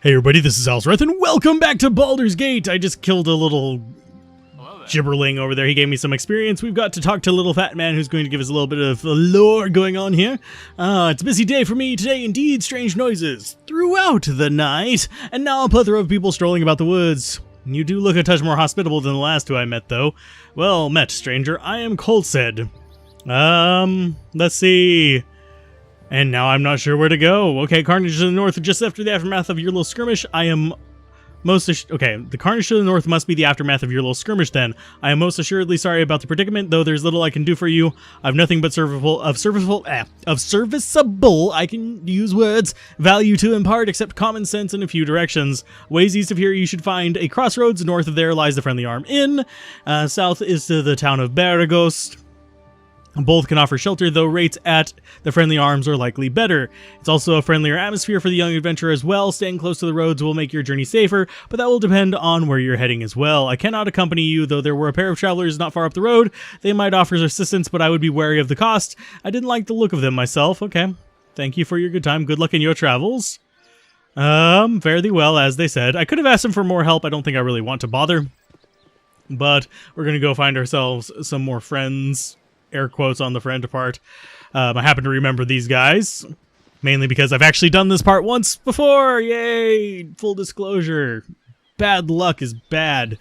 Hey everybody, this is Alzorath, and welcome back to Baldur's Gate! I just killed a little gibberling over there. He gave me some experience. We've got to talk to a little fat man who's going to give us a little bit of lore going on here. It's a busy day for me today indeed. Strange noises throughout the night, and now a plethora of people strolling about the woods. You do look a touch more hospitable than the last two I met, though. Well met, stranger. I am Colsed. Let's see... And now I'm not sure where to go. Okay, Carnage to the north, just after the aftermath of your little skirmish. I am most okay, the Carnage to the north must be the aftermath of your little skirmish then. I am most assuredly sorry about the predicament, though there's little I can do for you. I've nothing but serviceable, I can use words, value to impart, except common sense in a few directions. Ways east of here you should find a crossroads. North of there lies the Friendly Arm Inn. South is to the town of Baragost. Both can offer shelter, though rates at the Friendly Arms are likely better. It's also a friendlier atmosphere for the young adventurer as well. Staying close to the roads will make your journey safer, but that will depend on where you're heading as well. I cannot accompany you, though there were a pair of travelers not far up the road. They might offer assistance, but I would be wary of the cost. I didn't like the look of them myself. Okay. Thank you for your good time. Good luck in your travels. Fare thee well, as they said. I could have asked them for more help. I don't think I really want to bother. But we're going to go find ourselves some more friends. Air quotes on the friend part. I happen to remember these guys, mainly because I've actually done this part once before. Yay! Full disclosure. Bad luck is bad.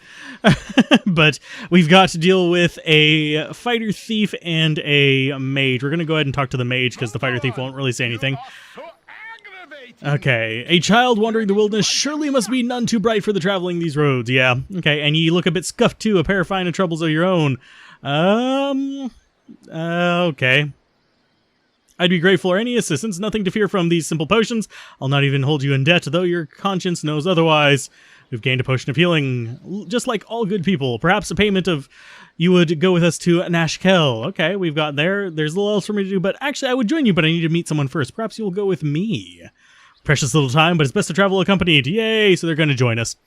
But we've got to deal with a fighter thief and a mage. We're going to go ahead and talk to the mage because the fighter thief won't really say anything. Okay, a child wandering the wilderness surely must be none too bright for the traveling these roads. Yeah, okay, and you look a bit scuffed too, a pair of fine troubles of your own. Okay. I'd be grateful for any assistance. Nothing to fear from these simple potions. I'll not even hold you in debt, though your conscience knows otherwise. We've gained a potion of healing, just like all good people. Perhaps a payment of you would go with us to Nashkel. Okay, we've got there. There's a little else for me to do, but actually I would join you, but I need to meet someone first. Perhaps you'll go with me. Precious little time, but it's best to travel accompanied. Yay! So they're going to join us.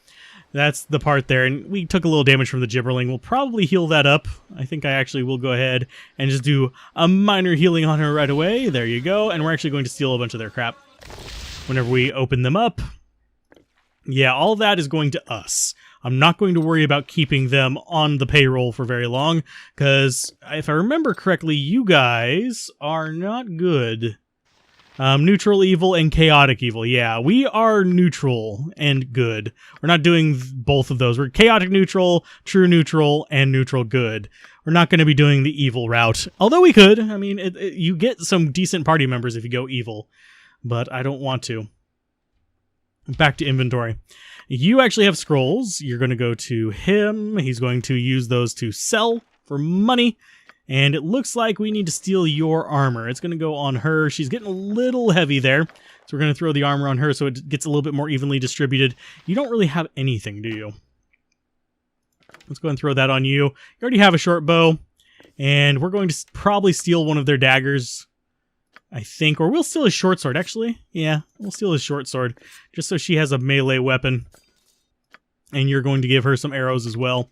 That's the part there, and we took a little damage from the gibberling. We'll probably heal that up. I think I actually will go ahead and just do a minor healing on her right away. There you go, and we're actually going to steal a bunch of their crap whenever we open them up. Yeah, all that is going to us. I'm not going to worry about keeping them on the payroll for very long, because if I remember correctly, you guys are not good. Neutral evil and chaotic evil. Yeah, we are neutral and good. We're not doing both of those. We're chaotic neutral, true neutral, and neutral good. We're not going to be doing the evil route. Although we could. I mean, you get some decent party members if you go evil. But I don't want to. Back to inventory. You actually have scrolls. You're going to go to him. He's going to use those to sell for money. And it looks like we need to steal your armor. It's going to go on her. She's getting a little heavy there. So we're going to throw the armor on her so it gets a little bit more evenly distributed. You don't really have anything, do you? Let's go and throw that on you. You already have a short bow. And we're going to probably steal one of their daggers, I think. Or we'll steal his short sword, actually. Yeah, we'll steal his short sword. Just so she has a melee weapon. And you're going to give her some arrows as well.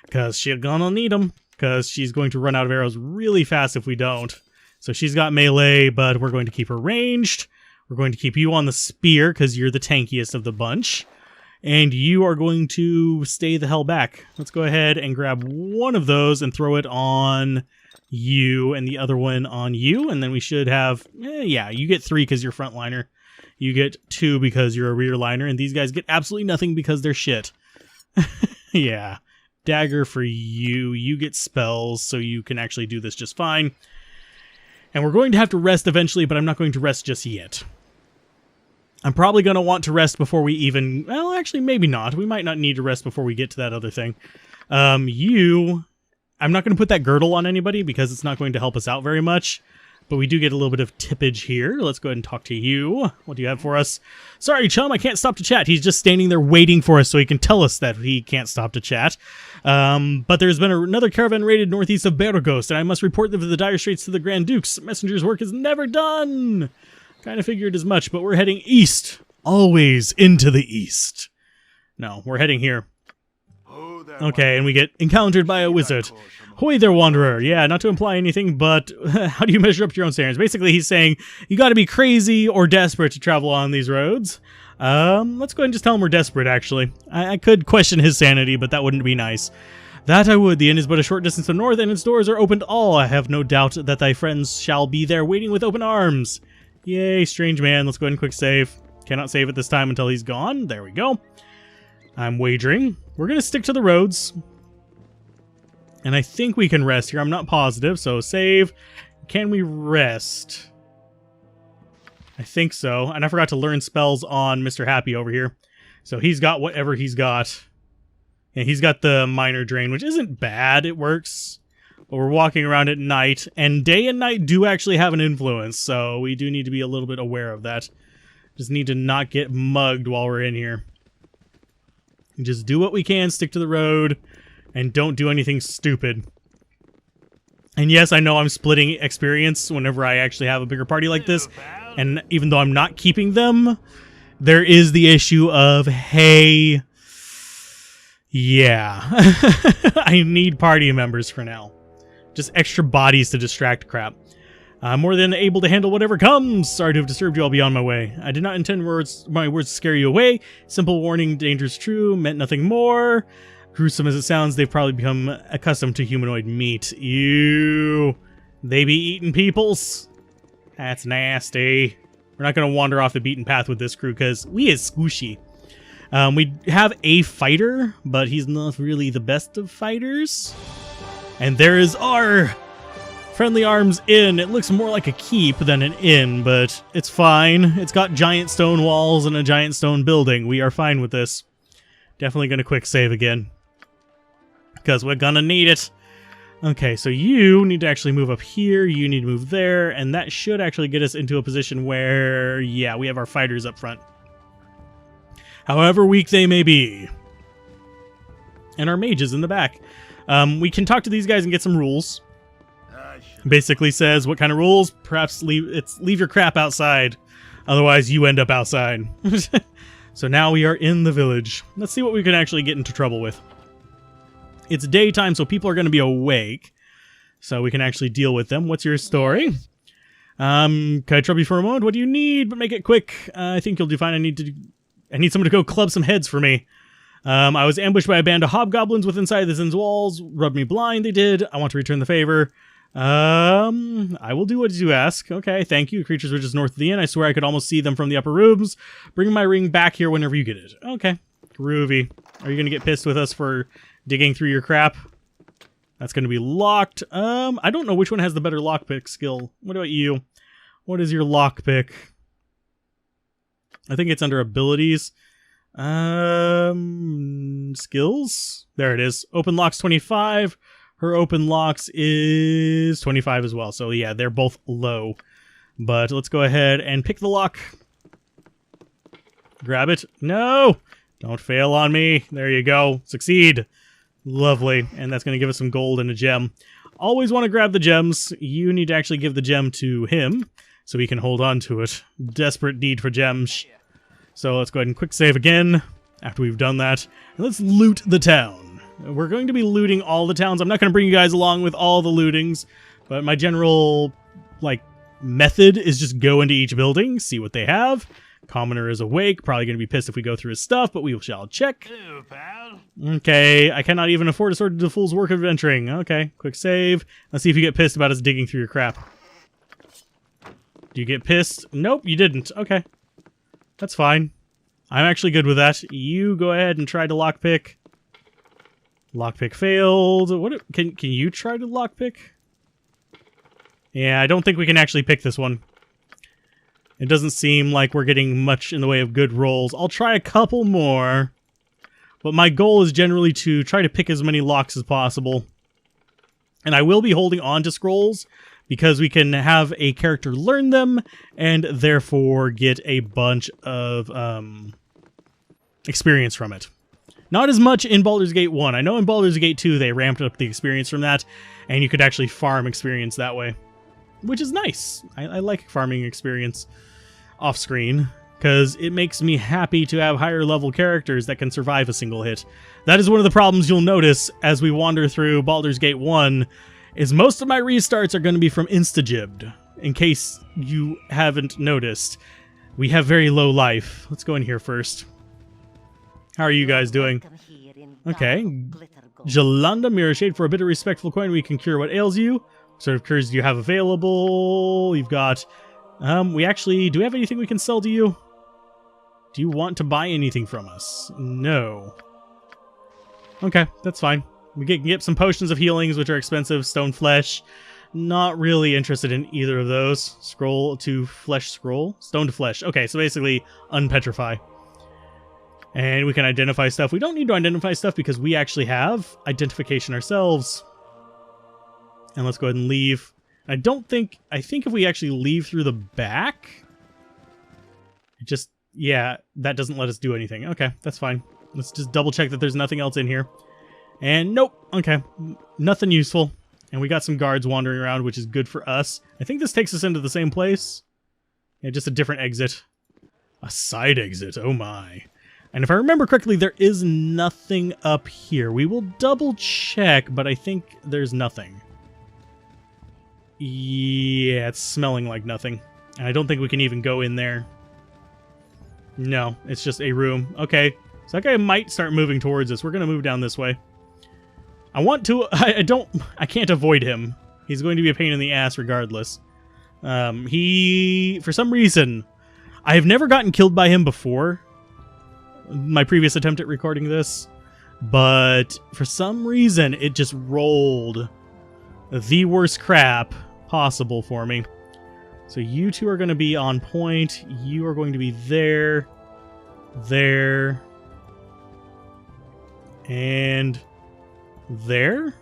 Because she's gonna need them. Because she's going to run out of arrows really fast if we don't. So she's got melee, but we're going to keep her ranged. We're going to keep you on the spear, because you're the tankiest of the bunch. And you are going to stay the hell back. Let's go ahead and grab one of those and throw it on you, and the other one on you. And then we should have... yeah, you get 3 because you're frontliner. You get 2 because you're a rear liner. And these guys get absolutely nothing because they're shit. Yeah. Dagger for you. You get spells, so you can actually do this just fine. And we're going to have to rest eventually, but I'm not going to rest just yet. I'm probably going to want to rest before we even... Well, actually, maybe not. We might not need to rest before we get to that other thing. I'm not going to put that girdle on anybody because it's not going to help us out very much. But we do get a little bit of tippage here. Let's go ahead and talk to you. What do you have for us? Sorry, chum, I can't stop to chat. He's just standing there waiting for us so he can tell us that he can't stop to chat. But there's been another caravan raided northeast of Baragost, and I must report them to the dire straits to the Grand Dukes. Messenger's work is never done. Kind of figured as much, but we're heading east. Always into the east. No, we're heading here. Okay, and we get encountered by a wizard. Hoy there, wanderer. Yeah, not to imply anything, but how do you measure up to your own standards? Basically, he's saying you got to be crazy or desperate to travel on these roads. Let's go ahead and just tell him we're desperate, actually. I could question his sanity, but that wouldn't be nice. That I would. The inn is but a short distance to the north, and its doors are open to all. I have no doubt that thy friends shall be there waiting with open arms. Yay, strange man. Let's go ahead and quick save. Cannot save at this time until he's gone. There we go. I'm wagering. We're going to stick to the roads. And I think we can rest here. I'm not positive, so save. Can we rest? I think so. And I forgot to learn spells on Mr. Happy over here. So he's got whatever he's got. And he's got the minor drain, which isn't bad. It works. But we're walking around at night. And day and night do actually have an influence. So we do need to be a little bit aware of that. Just need to not get mugged while we're in here. Just do what we can. Stick to the road. And don't do anything stupid. And yes, I know I'm splitting experience whenever I actually have a bigger party like this. And even though I'm not keeping them, there is the issue of, hey, yeah, I need party members for now. Just extra bodies to distract crap. I'm more than able to handle whatever comes. Sorry to have disturbed you, I'll be on my way. I did not intend my words to scare you away. Simple warning, danger's true, meant nothing more. Gruesome as it sounds, they've probably become accustomed to humanoid meat. Ew. They be eating peoples? That's nasty. We're not going to wander off the beaten path with this crew because we is squishy. We have a fighter, but he's not really the best of fighters. And there is our Friendly Arms Inn. It looks more like a keep than an inn, but it's fine. It's got giant stone walls and a giant stone building. We are fine with this. Definitely going to quick save again, because we're going to need it. Okay, so you need to actually move up here, you need to move there, and that should actually get us into a position where, yeah, we have our fighters up front. However weak they may be. And our mages in the back. We can talk to these guys and get some rules. Basically says, what kind of rules? Perhaps leave your crap outside. Otherwise, you end up outside. So now we are in the village. Let's see what we can actually get into trouble with. It's daytime, so people are going to be awake. So we can actually deal with them. What's your story? Can I trouble you for a moment? What do you need? But make it quick. I think you'll do fine. I need someone to go club some heads for me. I was ambushed by a band of hobgoblins within inside the inn's walls. Rubbed me blind, they did. I want to return the favor. I will do what you ask. Okay, thank you. Creatures were just north of the inn. I swear I could almost see them from the upper rooms. Bring my ring back here whenever you get it. Okay, groovy. Are you going to get pissed with us for digging through your crap? That's going to be locked. I don't know which one has the better lockpick skill. What about you? What is your lockpick? I think it's under abilities. Skills? There it is. Open locks 25. Her open locks is 25 as well. So yeah, they're both low. But let's go ahead and pick the lock. Grab it. No! Don't fail on me. There you go. Succeed. Lovely. And that's going to give us some gold and a gem. Always want to grab the gems. You need to actually give the gem to him so he can hold on to it. Desperate need for gems. So let's go ahead and quick save again after we've done that. And let's loot the town. We're going to be looting all the towns. I'm not going to bring you guys along with all the lootings, but my general, method is just go into each building, see what they have. Commoner is awake, probably going to be pissed if we go through his stuff, but we shall check. Hello, pal. Okay, I cannot even afford a sword to do the fool's work of adventuring. Okay, quick save. Let's see if you get pissed about us digging through your crap. Do you get pissed? Nope, you didn't. Okay. That's fine. I'm actually good with that. You go ahead and try to lockpick. Lockpick failed. What? Can you try to lockpick? Yeah, I don't think we can actually pick this one. It doesn't seem like we're getting much in the way of good rolls. I'll try a couple more. But my goal is generally to try to pick as many locks as possible. And I will be holding on to scrolls because we can have a character learn them and therefore get a bunch of experience from it. Not as much in Baldur's Gate 1. I know in Baldur's Gate 2 they ramped up the experience from that, and you could actually farm experience that way. Which is nice. I like farming experience off-screen, because it makes me happy to have higher level characters that can survive a single hit. That is one of the problems you'll notice as we wander through Baldur's Gate 1, is most of my restarts are going to be from Instagibbed, in case you haven't noticed. We have very low life. Let's go in here first. How are you guys doing? Okay. Jalanda Mirrorshade, for a bit of respectful coin, we can cure what ails you. What sort of cures do you have available? You've got... we actually... Do we have anything we can sell to you? Do you want to buy anything from us? No. Okay, that's fine. We can get some potions of healings, which are expensive. Stone flesh. Not really interested in either of those. Scroll to flesh scroll. Stone to flesh. Okay, so basically unpetrify. And we can identify stuff. We don't need to identify stuff because we actually have identification ourselves. And let's go ahead and leave. I think if we actually leave through the back, it just, yeah, that doesn't let us do anything. Okay, that's fine. Let's just double check that there's nothing else in here. And nope. Okay, nothing useful. And we got some guards wandering around, which is good for us. I think this takes us into the same place. Yeah, just a different exit. A side exit, oh my. And if I remember correctly, there is nothing up here. We will double check, but I think there's nothing. Yeah, it's smelling like nothing. And I don't think we can even go in there. No, it's just a room. Okay, so that guy might start moving towards us. We're going to move down this way. I want to... I can't avoid him. He's going to be a pain in the ass regardless. For some reason... I have never gotten killed by him before. My previous attempt at recording this. But for some reason, it just rolled the worst crap possible for me. So you two are going to be on point. You are going to be there. There. And... there.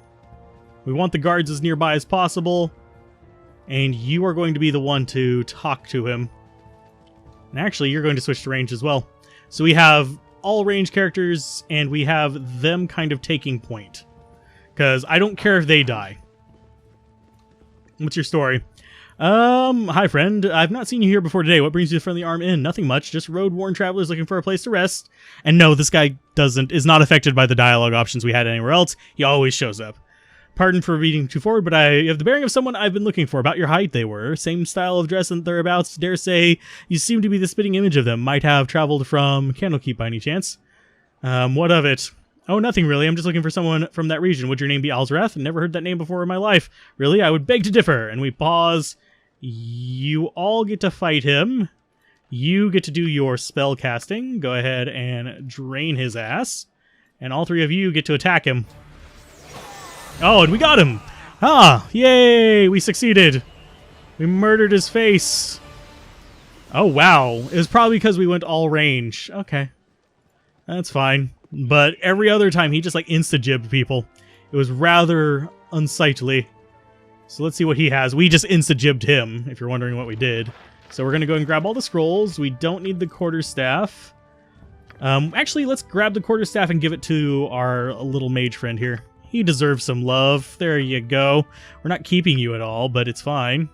We want the guards as nearby as possible. And you are going to be the one to talk to him. And actually, you're going to switch to range as well. So we have all range characters, and we have them kind of taking point. Because I don't care if they die. What's your story? Hi friend. I've not seen you here before today. What brings you to Friendly Arm Inn? Nothing much. Just road-worn travelers looking for a place to rest. And no, this guy is not affected by the dialogue options we had anywhere else. He always shows up. Pardon for being too forward, but I have the bearing of someone I've been looking for. About your height, they were. Same style of dress and thereabouts. Dare say you seem to be the spitting image of them. Might have traveled from Candlekeep by any chance. What of it? Oh, nothing really. I'm just looking for someone from that region. Would your name be Alzorath? Never heard that name before in my life. Really? I would beg to differ. And we pause. You all get to fight him. You get to do your spell casting. Go ahead and drain his ass. And all three of you get to attack him. Oh, and we got him! Ah! Yay! We succeeded! We murdered his face. Oh, wow. It was probably because we went all range. Okay. That's fine. But every other time, he just, like, insta-jibbed people. It was rather unsightly. So let's see what he has. We just insta-jibbed him, if you're wondering what we did. So we're going to go and grab all the scrolls. We don't need the quarterstaff. Actually, let's grab the quarterstaff and give it to our little mage friend here. He deserves some love. There you go. We're not keeping you at all, but it's fine.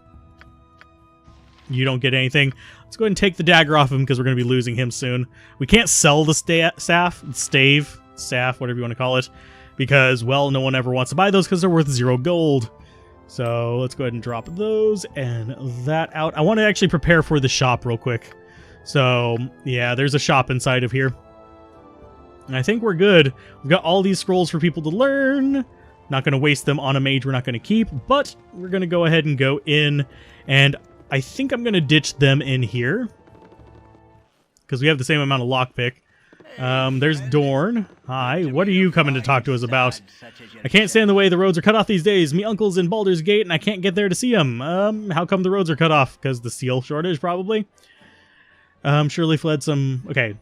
You don't get anything. Let's go ahead and take the dagger off him because we're going to be losing him soon. We can't sell the staff, whatever you want to call it, because, well, no one ever wants to buy those because they're worth 0 gold. So let's go ahead and drop those and that out. I want to actually prepare for the shop real quick. So, yeah, there's a shop inside of here. And I think we're good. We've got all these scrolls for people to learn. Not going to waste them on a mage we're not going to keep, but we're going to go ahead and go in. And I think I'm going to ditch them in here, because we have the same amount of lockpick. There's Dorn. Hi, what are you coming to talk to us about? I can't stand the way the roads are cut off these days. Me uncle's in Baldur's Gate, and I can't get there to see him. How come the roads are cut off? Because the steel shortage, probably? Surely fled some... Okay.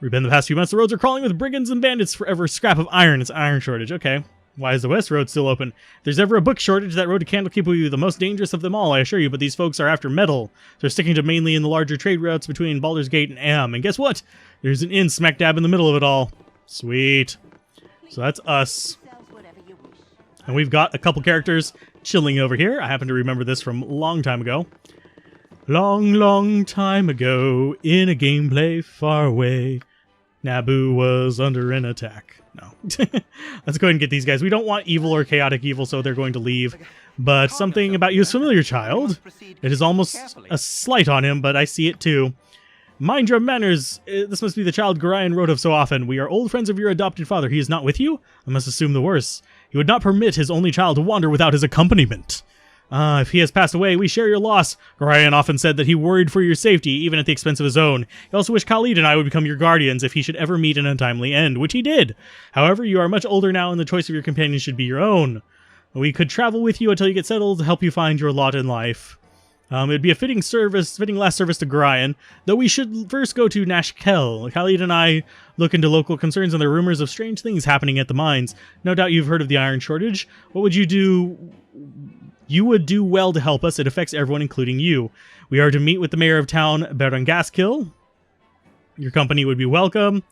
We've been the past few months, the roads are crawling with brigands and bandits for every scrap of iron. It's iron shortage. Okay. Why is the West Road still open? If there's ever a book shortage, that road to Candlekeep will be the most dangerous of them all, I assure you, but these folks are after metal. They're sticking to mainly in the larger trade routes between Baldur's Gate and Am. And guess what? There's an inn smack dab in the middle of it all. Sweet. So that's us. And we've got a couple characters chilling over here. I happen to remember this from a long time ago. Long, long time ago, in a gameplay far away, Naboo was under an attack. No. Let's go ahead and get these guys. We don't want evil or chaotic evil, so they're going to leave. But something about you is familiar, child. It is almost a slight on him, but I see it too. Mind your manners. This must be the child Gorion wrote of so often. We are old friends of your adopted father. He is not with you? I must assume the worst. He would not permit his only child to wander without his accompaniment. If he has passed away, we share your loss. Gorion often said that he worried for your safety, even at the expense of his own. He also wished Khalid and I would become your guardians if he should ever meet an untimely end, which he did. However, you are much older now, and the choice of your companion should be your own. We could travel with you until you get settled to help you find your lot in life. It would be a fitting last service to Gorion, though we should first go to Nashkel. Khalid and I look into local concerns and there are rumors of strange things happening at the mines. No doubt you've heard of the iron shortage. What would you do? You would do well to help us. It affects everyone, including you. We are to meet with the mayor of town, Berengaskil. Your company would be welcome.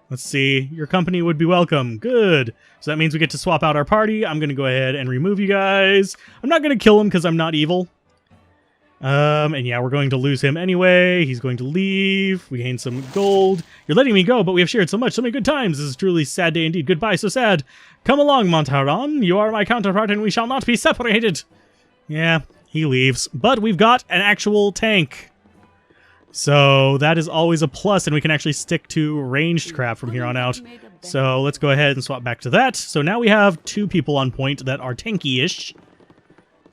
Let's see. Your company would be welcome. Good. So that means we get to swap out our party. I'm going to go ahead and remove you guys. I'm not going to kill him because I'm not evil. And yeah, we're going to lose him anyway. He's going to leave. We gain some gold. You're letting me go, but we have shared so much, so many good times. This is truly a sad day indeed. Goodbye, so sad. Come along, Montaron. You are my counterpart, and we shall not be separated. Yeah, he leaves. But we've got an actual tank. So that is always a plus, and we can actually stick to ranged crap from here on out. So let's go ahead and swap back to that. So now we have 2 people on point that are tanky-ish.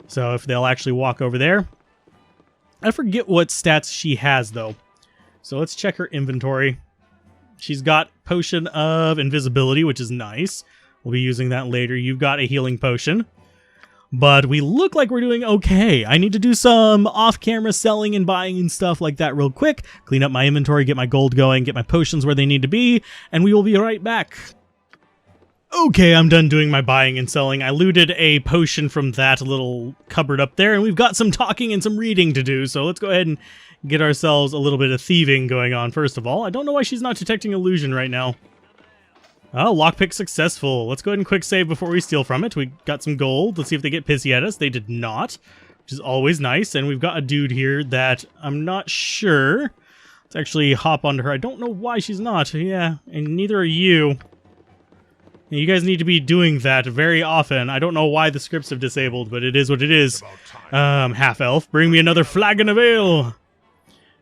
So if they'll actually walk over there. I forget what stats she has, though. So let's check her inventory. She's got Potion of Invisibility, which is nice. We'll be using that later. You've got a healing potion. But we look like we're doing okay. I need to do some off-camera selling and buying and stuff like that real quick. Clean up my inventory, get my gold going, get my potions where they need to be, and we will be right back. Okay, I'm done doing my buying and selling. I looted a potion from that little cupboard up there, and we've got some talking and some reading to do, so let's go ahead and get ourselves a little bit of thieving going on first of all. I don't know why she's not detecting illusion right now. Oh, lockpick successful. Let's go ahead and quick save before we steal from it. We got some gold. Let's see if they get pissy at us. They did not, which is always nice. And we've got a dude here that I'm not sure. Let's actually hop onto her. I don't know why she's not. Yeah, and neither are you. You guys need to be doing that very often. I don't know why the scripts have disabled, but it is what it is. Half-elf, bring me another flagon of ale.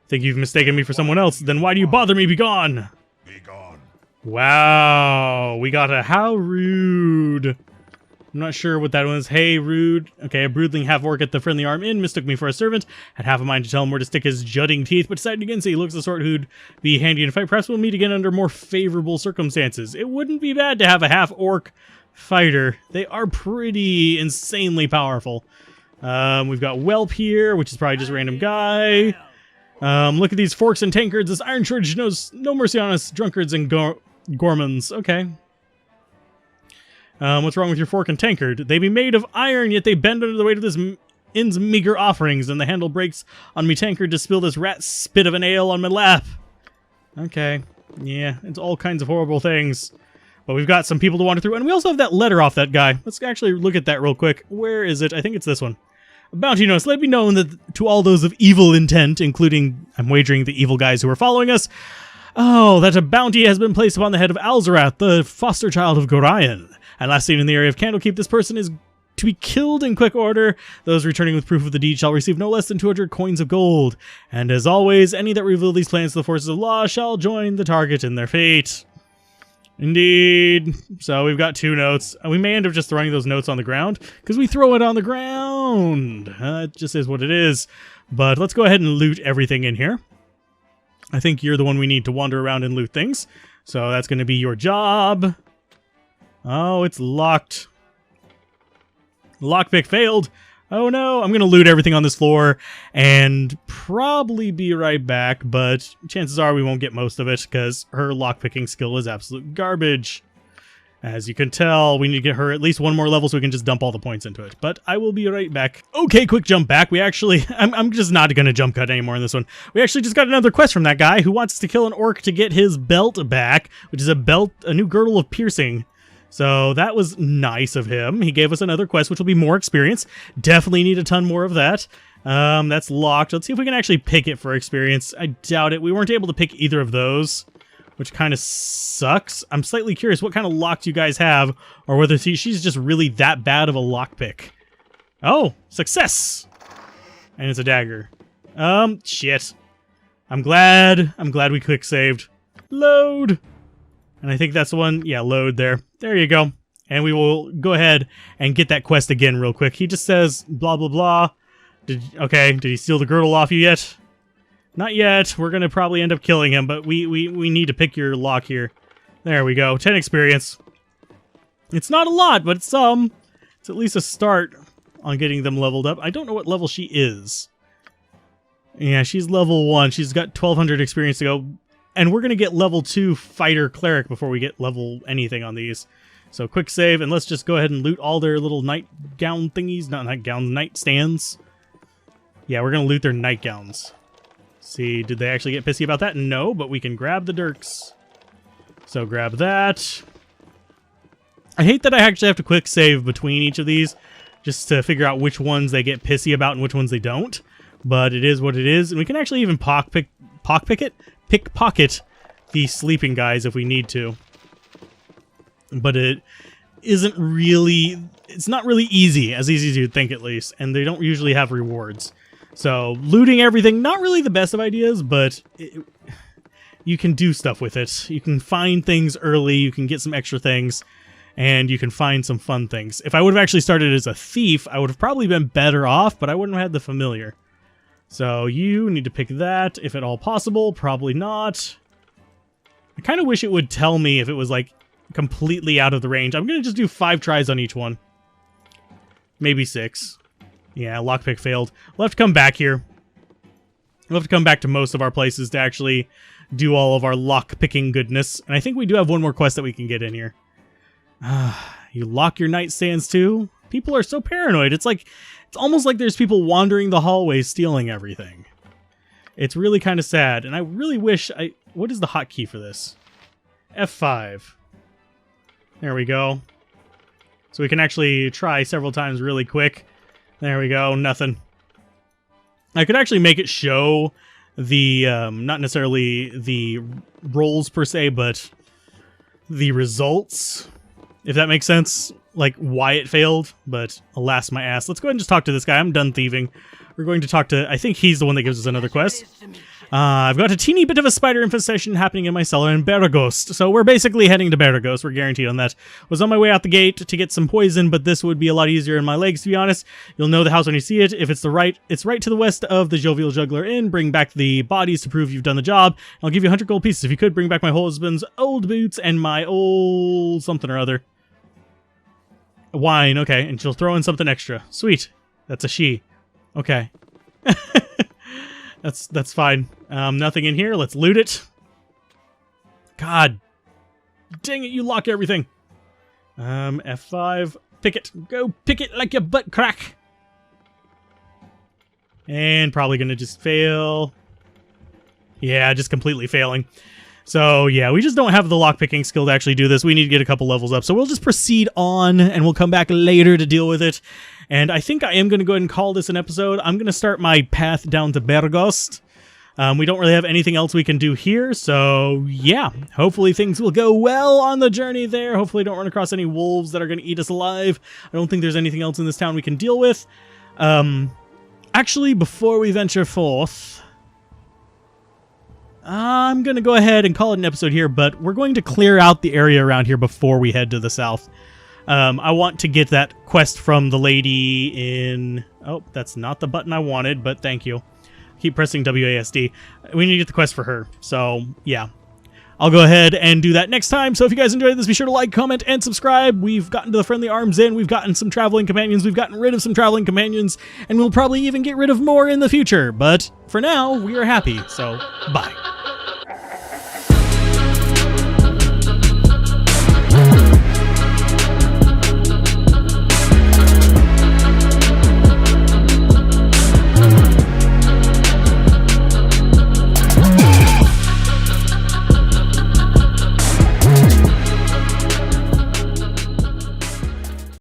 Think you've mistaken me for someone else? Then why do you bother me? Be gone. Be gone. Wow, we got a how rude. I'm not sure what that was. Hey, rude. Okay, a broodling half-orc at the Friendly Arm Inn mistook me for a servant. Had half a mind to tell him where to stick his jutting teeth, but decided against it. He looks the sort who'd be handy in a fight. Perhaps we'll meet again under more favorable circumstances. It wouldn't be bad to have a half-orc fighter. They are pretty insanely powerful. We've got Whelp here, which is probably just a random guy. Look at these forks and tankards. This iron shortage knows no mercy on us drunkards and gourmands. Okay. What's wrong with your fork and tankard? They be made of iron, yet they bend under the weight of this inn's meager offerings, and the handle breaks on me tankard to spill this rat spit of an ale on my lap. Okay. Yeah, it's all kinds of horrible things. But we've got some people to wander through, and we also have that letter off that guy. Let's actually look at that real quick. Where is it? I think it's this one. Bounty notice, let me know that to all those of evil intent, including, I'm wagering, the evil guys who are following us, that a bounty has been placed upon the head of Alzorath, the foster child of Gorion. And last seen in the area of Candlekeep, this person is to be killed in quick order. Those returning with proof of the deed shall receive no less than 200 coins of gold. And as always, any that reveal these plans to the forces of law shall join the target in their fate. Indeed. So we've got 2 notes. We may end up just throwing those notes on the ground, because we throw it on the ground. It just is what it is. But let's go ahead and loot everything in here. I think you're the one we need to wander around and loot things. So that's going to be your job. Oh, it's locked. Lockpick failed. Oh no, I'm going to loot everything on this floor and probably be right back, but chances are we won't get most of it because her lockpicking skill is absolute garbage. As you can tell, we need to get her at least 1 more level so we can just dump all the points into it, but I will be right back. Okay, quick jump back. We actually, I'm just not going to jump cut anymore in this one. We actually just got another quest from that guy who wants to kill an orc to get his belt back, which is a new girdle of piercing. So that was nice of him. He gave us another quest, which will be more experience. Definitely need a ton more of that. That's locked. Let's see if we can actually pick it for experience. I doubt it. We weren't able to pick either of those, which kind of sucks. I'm slightly curious what kind of locks you guys have, or whether she's just really that bad of a lockpick. Oh, success! And it's a dagger. Shit. I'm glad we quick saved. Load! And I think that's the one. Yeah, load there. There you go. And we will go ahead and get that quest again real quick. He just says, blah, blah, blah. Okay, did he steal the girdle off you yet? Not yet. We're going to probably end up killing him, but we need to pick your lock here. There we go. 10 experience. It's not a lot, but it's some. It's at least a start on getting them leveled up. I don't know what level she is. Yeah, she's level 1. She's got 1,200 experience to go. And we're going to get level 2 fighter cleric before we get level anything on these. So quick save, and let's just go ahead and loot all their little nightgown thingies. Not nightgowns, nightstands. Yeah, we're going to loot their nightgowns. See, did they actually get pissy about that? No, but we can grab the dirks. So grab that. I hate that I actually have to quick save between each of these just to figure out which ones they get pissy about and which ones they don't. But it is what it is. And we can actually even pickpocket the sleeping guys if we need to. But it isn't really... It's not really easy as you'd think at least. And they don't usually have rewards. So looting everything, not really the best of ideas, but you can do stuff with it. You can find things early, you can get some extra things, and you can find some fun things. If I would have actually started as a thief, I would have probably been better off, but I wouldn't have had the familiar. So you need to pick that, if at all possible. Probably not. I kind of wish it would tell me if it was, like, completely out of the range. I'm going to just do 5 tries on each one. Maybe 6. Yeah, lockpick failed. We'll have to come back here. We'll have to come back to most of our places to actually do all of our lockpicking goodness. And I think we do have one more quest that we can get in here. You lock your nightstands too? People are so paranoid. It's almost like there's people wandering the hallways stealing everything. It's really kind of sad. And I really wish what is the hotkey for this? F5. There we go. So we can actually try several times really quick. There we go, nothing. I could actually make it show the, not necessarily the rolls per se, but the results, if that makes sense, like why it failed, but alas my ass. Let's go ahead and just talk to this guy. I'm done thieving. We're going to talk to, I think he's the one that gives us another quest. I've got a teeny bit of a spider infestation happening in my cellar in Baragost, so we're basically heading to Baragost. We're guaranteed on that. Was on my way out the gate to get some poison, but this would be a lot easier in my legs, to be honest. You'll know the house when you see it. If it's it's right to the west of the Jovial Juggler Inn. Bring back the bodies to prove you've done the job. I'll give you 100 gold pieces if you could. Bring back my husband's old boots and my old something or other. Wine, okay, and she'll throw in something extra. Sweet. That's a she. Okay. That's fine. Nothing in here. Let's loot it. God. Dang it, you lock everything. F5. Pick it. Go pick it like your butt crack. And probably gonna just fail. Yeah, just completely failing. So, yeah, we just don't have the lockpicking skill to actually do this. We need to get a couple levels up. So we'll just proceed on, and we'll come back later to deal with it. And I think I am going to go ahead and call this an episode. I'm going to start my path down to Baragost. We don't really have anything else we can do here, so yeah. Hopefully things will go well on the journey there. Hopefully don't run across any wolves that are going to eat us alive. I don't think there's anything else in this town we can deal with. Actually, before we venture forth, I'm going to go ahead and call it an episode here, but we're going to clear out the area around here before we head to the south. I want to get that quest from the lady in... Oh, that's not the button I wanted, but thank you. Keep pressing WASD. We need to get the quest for her, so yeah. I'll go ahead and do that next time. So if you guys enjoyed this, be sure to like, comment, and subscribe. We've gotten to the Friendly Arms Inn. We've gotten some traveling companions. We've gotten rid of some traveling companions. And we'll probably even get rid of more in the future. But for now, we are happy. So, bye.